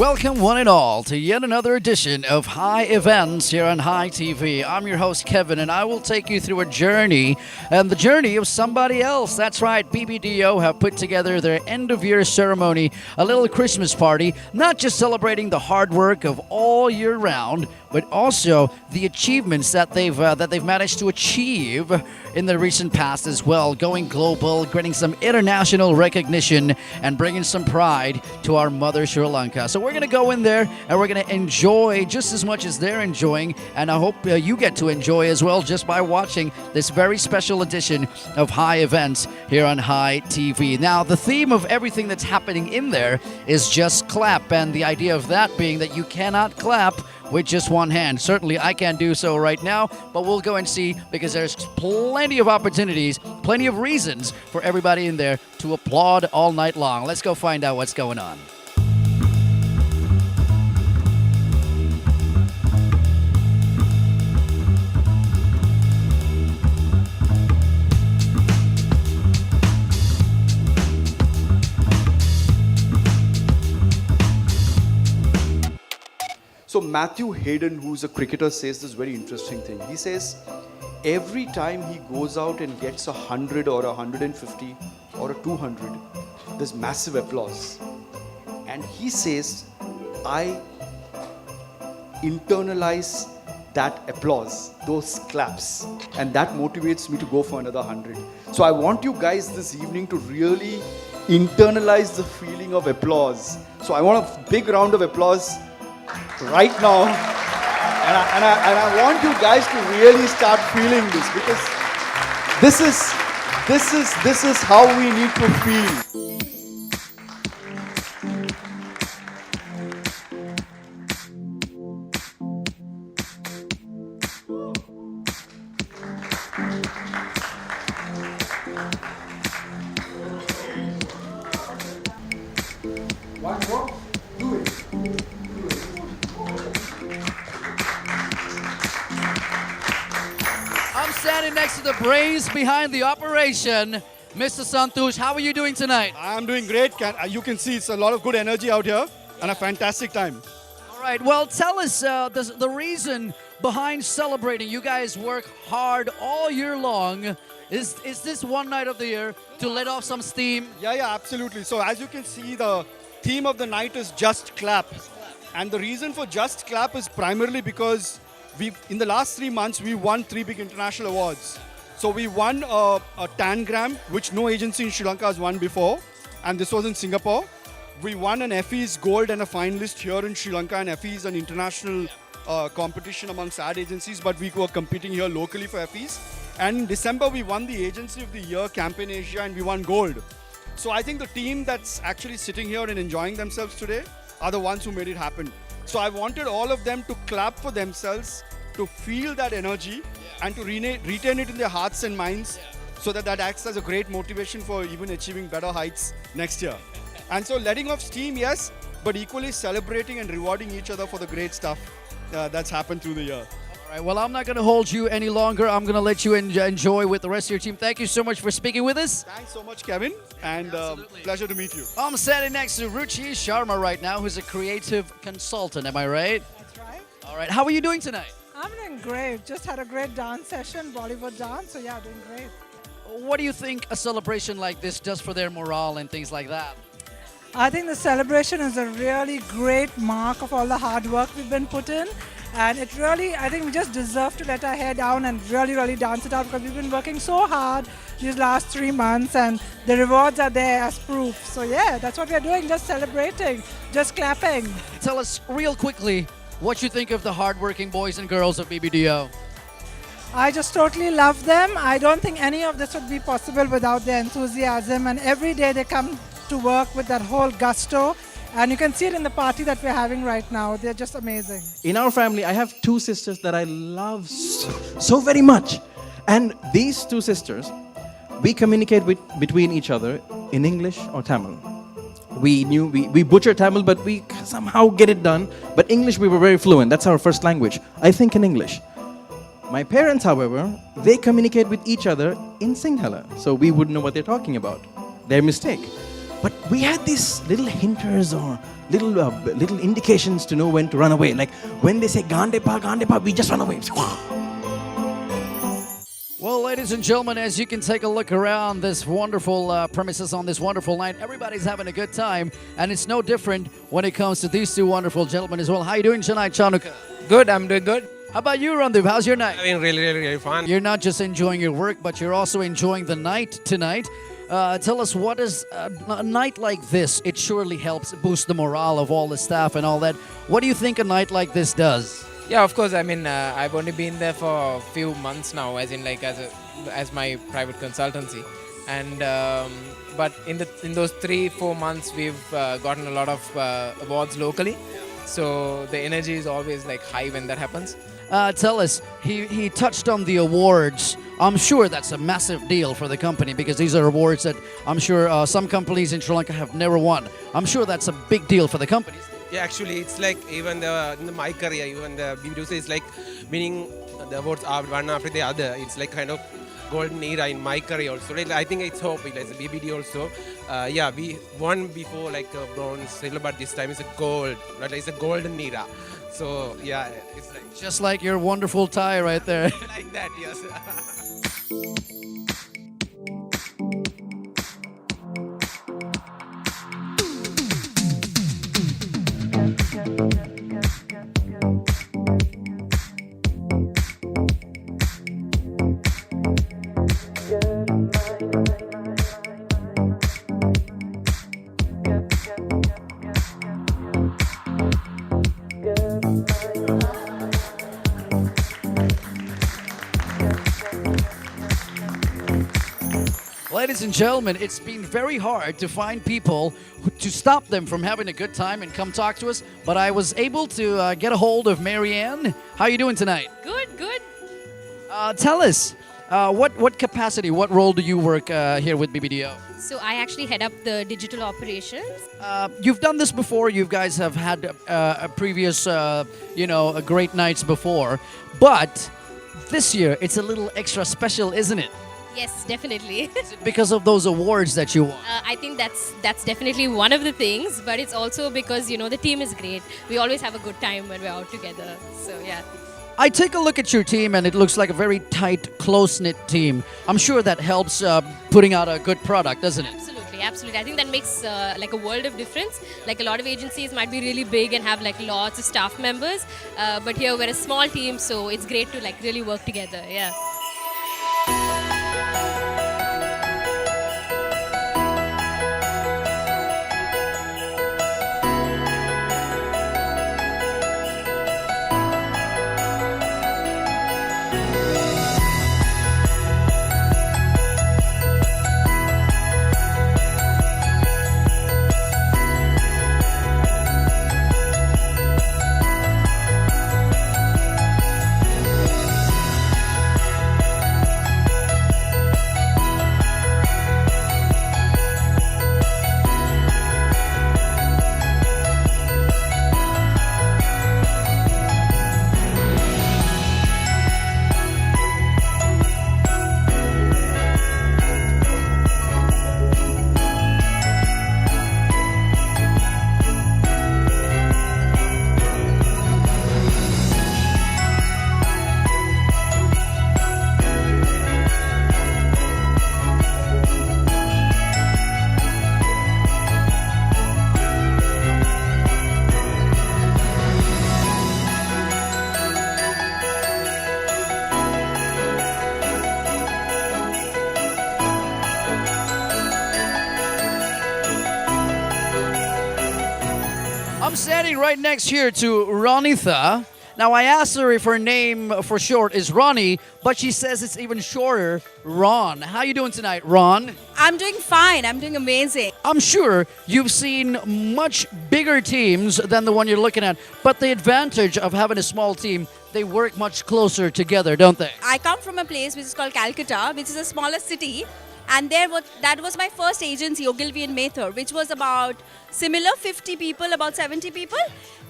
Welcome, one and all, to yet another edition of High Events here on High TV. I'm your host, Kevin, and I will take you through a journey, and the journey of somebody else. That's right, BBDO have put together their end-of-year ceremony, a little Christmas party, not just celebrating the hard work of all year round, but also the achievements that they've managed to achieve in the recent past as well, going global, getting some international recognition, and bringing some pride to our mother Sri Lanka. So we're going to go in there and we're going to enjoy just as much as they're enjoying, and I hope you get to enjoy as well just by watching this very special edition of High Events here on High TV. Now, the theme of everything that's happening in there is just clap, and the idea of that being that you cannot clap with just one hand. Certainly I can't do so right now, but we'll go and see, because there's plenty of opportunities, plenty of reasons for everybody in there to applaud all night long. Let's go find out what's going on. So Matthew Hayden, who's a cricketer, says this very interesting thing. He says, every time he goes out and gets 100 or 150 or a 200, there's massive applause. And he says, I internalize that applause, those claps, and that motivates me to go for another 100. So I want you guys this evening to really internalize the feeling of applause. So I want a big round of applause right now, and I want you guys to really start feeling this, because this is how we need to feel. One more, do it. I'm standing next to the brains behind the operation, Mr. Santosh. How are you doing tonight? I'm doing great. You can see it's a lot of good energy out here and a fantastic time. All right, well, tell us the reason behind celebrating. You guys work hard all year long. Is this one night of the year to let off some steam? Yeah, absolutely. So as you can see, the theme of the night is Just Clap. And the reason for Just Clap is primarily because in the last 3 months, we won 3 big international awards. So we won a Tangram, which no agency in Sri Lanka has won before, and this was in Singapore. We won an FE's Gold and a finalist here in Sri Lanka, and FE is an international competition amongst ad agencies, but we were competing here locally for FE's. And in December, we won the Agency of the Year Campaign Asia, and we won Gold. So I think the team that's actually sitting here and enjoying themselves today are the ones who made it happen. So I wanted all of them to clap for themselves, to feel that energy, and to retain it in their hearts and minds, so that acts as a great motivation for even achieving better heights next year. And so letting off steam, yes, but equally celebrating and rewarding each other for the great stuff that's happened through the year. All right, well, I'm not going to hold you any longer. I'm going to let you enjoy with the rest of your team. Thank you so much for speaking with us. Thanks so much, Kevin, and pleasure to meet you. I'm standing next to Ruchi Sharma right now, who's a creative consultant. Am I right? That's right. All right, how are you doing tonight? I'm doing great. Just had a great dance session, Bollywood dance. So yeah, doing great. What do you think a celebration like this does for their morale and things like that? I think the celebration is a really great mark of all the hard work we've been put in. And it really, I think we just deserve to let our hair down and really dance it out, because we've been working so hard these last 3 months, and the rewards are there as proof. So yeah, that's what we're doing, just celebrating, just clapping. Tell us real quickly what you think of the hardworking boys and girls of BBDO. I just totally love them. I don't think any of this would be possible without their enthusiasm, and every day they come to work with that whole gusto. And you can see it in the party that we're having right now. They're just amazing. In our family, I have 2 sisters that I love so very much. And these 2 sisters, we communicate between each other in English or Tamil. We butcher Tamil, but we somehow get it done. But English, we were very fluent. That's our first language. I think in English. My parents, however, they communicate with each other in Sinhala. So we wouldn't know what they're talking about. Their mistake. But we had these little hinters or little indications to know when to run away. Like when they say Gandepa, we just run away. Well, ladies and gentlemen, as you can take a look around this wonderful premises on this wonderful night, everybody's having a good time, and it's no different when it comes to these two wonderful gentlemen as well. How you doing tonight, Chanuka? Good, I'm doing good. How about you, Randeep? How's your night? Having really fun. You're not just enjoying your work, but you're also enjoying the night tonight. Tell us, what is a night like this? It surely helps boost the morale of all the staff and all that. What do you think a night like this does? Yeah, of course. I mean, I've only been there for a few months now, as in like as my private consultancy, and but in those 3-4 months, we've gotten a lot of awards locally. So the energy is always like high when that happens. Tell us, he touched on the awards. I'm sure that's a massive deal for the company because these are awards that I'm sure some companies in Sri Lanka have never won. I'm sure that's a big deal for the companies. Yeah, actually, it's like even in my career, even the BBDO is like winning the awards are one after the other. It's like kind of golden era in my career also. Like, I think it's hope. Like the BBDO also. Yeah, we won before like bronze, silver, but this time it's a gold. Like it's a golden era. So yeah, it's like Just like your wonderful tie right there. like that. Yes. Ladies and gentlemen, it's been very hard to find people to stop them from having a good time and come talk to us. But I was able to get a hold of Marianne. How are you doing tonight? Good. Tell us, what capacity, what role do you work here with BBDO? So I actually head up the digital operations. You've done this before. You guys have had a previous, great nights before. But this year, it's a little extra special, isn't it? Yes, definitely. Because of those awards that you won. I think that's definitely one of the things, but it's also because the team is great. We always have a good time when we're out together. So yeah. I take a look at your team and it looks like a very tight, close-knit team. I'm sure that helps putting out a good product, doesn't it? Absolutely. I think that makes like a world of difference. Like a lot of agencies might be really big and have like lots of staff members, but here we're a small team, so it's great to like really work together. Yeah. I'm standing right next here to Ronitha. Now, I asked her if her name for short is Ronnie, but she says it's even shorter, Ron. How you doing tonight, Ron? I'm doing fine. I'm doing amazing. I'm sure you've seen much bigger teams than the one you're looking at, but the advantage of having a small team, they work much closer together, don't they? I come from a place which is called Calcutta, which is a smaller city. And that was my first agency, Ogilvy and Mather, which was about similar 50 people, about 70 people.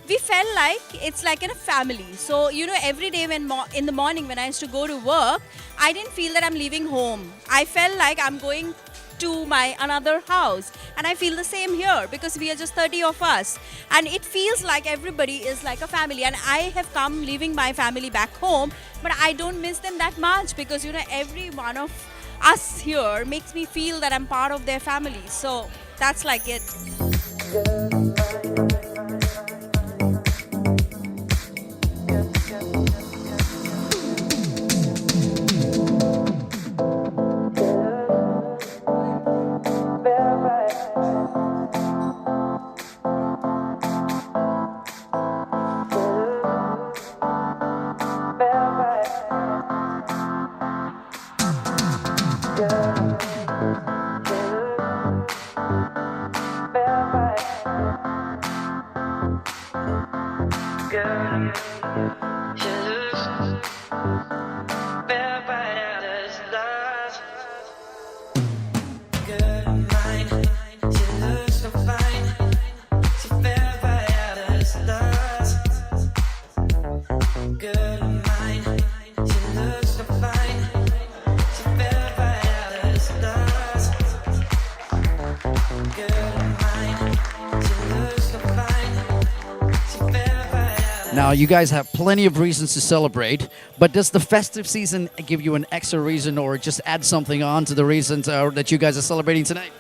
We felt like it's like in a family. So, every day in the morning when I used to go to work, I didn't feel that I'm leaving home. I felt like I'm going to my another house. And I feel the same here because we are just 30 of us. And it feels like everybody is like a family. And I have come leaving my family back home, but I don't miss them that much because, every one of us here makes me feel that I'm part of their family. So that's like it. Now, you guys have plenty of reasons to celebrate, but does the festive season give you an extra reason or just add something on to the reasons that you guys are celebrating tonight?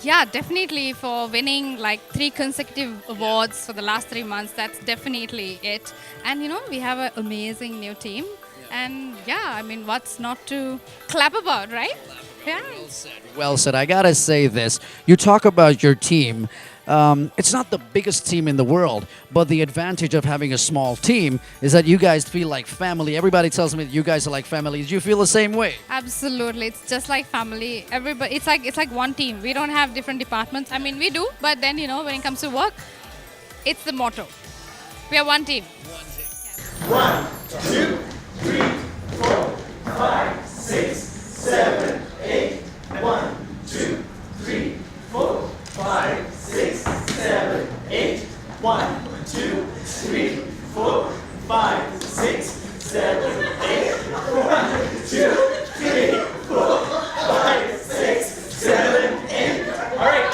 Yeah, definitely for winning like 3 consecutive awards for the last 3 months. That's definitely it. And we have an amazing new team. And yeah, what's not to clap about, right? Yeah. Well said. Well said. I gotta say this. You talk about your team. It's not the biggest team in the world, but the advantage of having a small team is that you guys feel like family. Everybody tells me that you guys are like family. Do you feel the same way? Absolutely. It's just like family. Everybody, it's like one team. We don't have different departments. We do, but then, when it comes to work, it's the motto. We are one team. 1, 2, 3, 4, 5, 6, 7, 8. 1, 2, 3, 4, 5, 6, 7, 8. 1, 2, 3, 4, 5, 6, 7, 8. 1, 2, 3, 4, 5, 6, 7, 8. All right,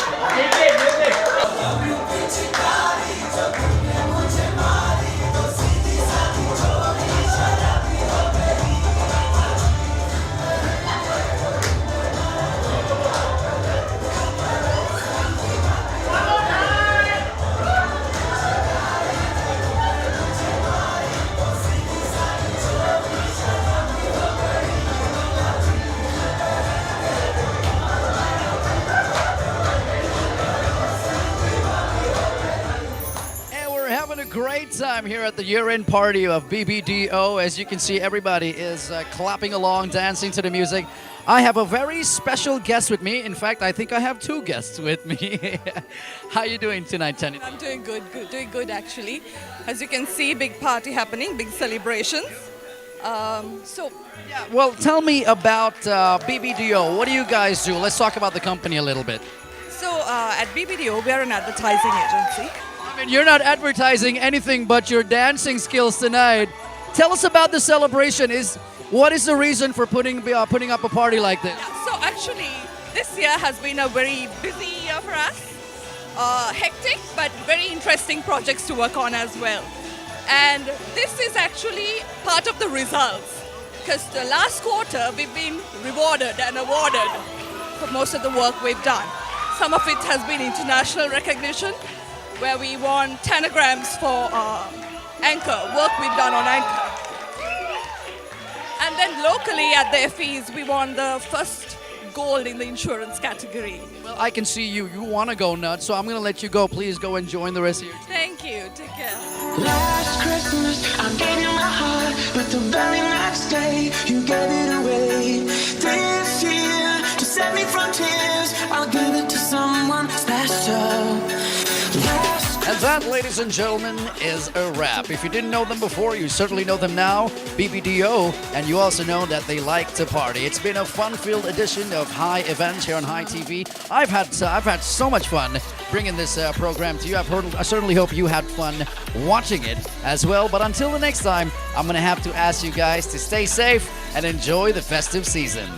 Great time here at the year-end party of BBDO. As you can see, everybody is clapping along, dancing to the music. I have a very special guest with me. In fact, I think I have 2 guests with me. How are you doing tonight, Tani? I'm doing good actually. As you can see, big party happening, big celebrations. Yeah, well, tell me about BBDO. What do you guys do? Let's talk about the company a little bit. So at BBDO, we are an advertising agency. You're not advertising anything but your dancing skills tonight. Tell us about the celebration. What is the reason for putting up a party like this? Yeah, so actually, this year has been a very busy year for us. Hectic, but very interesting projects to work on as well. And this is actually part of the results. Because the last quarter, we've been rewarded and awarded for most of the work we've done. Some of it has been international recognition, where we won tanagrams for Anchor, work we've done on Anchor. And then locally at the FEs, we won the first gold in the insurance category. Well, I can see you. You want to go nuts, so I'm going to let you go. Please go and join the rest of your team. Thank you. Take care. Last Christmas, I gave you my heart, but the very next day, you gave it away. This year, to save me from tears, I'll give it to someone special. And that, ladies and gentlemen, is a wrap. If you didn't know them before, you certainly know them now, BBDO, and you also know that they like to party. It's been a fun-filled edition of High Events here on High TV. I've had so much fun bringing this program to you. I certainly hope you had fun watching it as well. But until the next time, I'm going to have to ask you guys to stay safe and enjoy the festive season.